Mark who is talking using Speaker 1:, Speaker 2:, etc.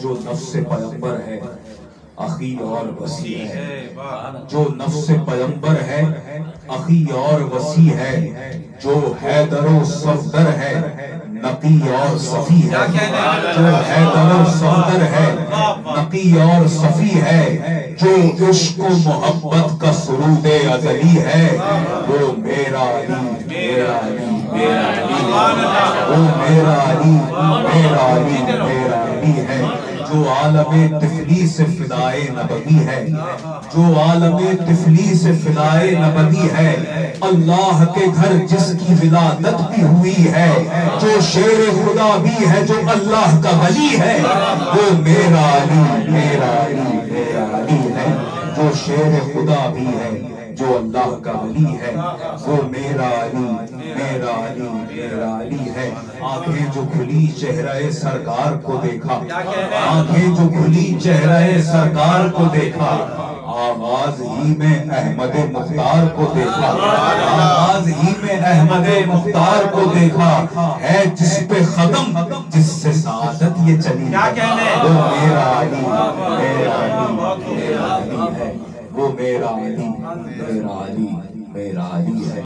Speaker 1: جو نفس پیغمبر ہے اخی اور وسیع ہے، جو نفس پیغمبر ہے اخی اور وسیع ہے، جو حیدر و صفدر ہے نقی اور صفی ہے، جو حیدر و صفدر ہے نقی اور صفی ہے، جو عشق و محبت کا سرود ازلی ہے، وہ میرا علی میرا علی میرا علی، وہ میرا علی میرا علی میرا علی ہے، جو عالم طفلی سے فدائے نبوی ہے، جو عالم طفلی سے فدائے نبوی ہے، اللہ کے گھر جس کی ولادت بھی ہوئی ہے، جو شیر خدا بھی ہے، جو اللہ کا ولی ہے، وہ میرا علی میرا علی میرا علی ہے، جو شیر خدا بھی ہے، جو اللہ کا ولی ہے، وہ میرا علی میرا علی میرا علی ہے۔ آنکھیں جو کھلی چہرہ سرکار کو دیکھا، آنکھیں جو کھلی چہرہ سرکار کو دیکھا، آغاز ہی میں احمد مختار کو دیکھا، آغاز ہی میں احمد مختار کو دیکھا، ہے جس پہ ختم جس سے سعادت یہ چلی ہے، وہ میرا علی میرا علی میرا علی ہے، وہ میرا علی میرا علی میرا علی ہے۔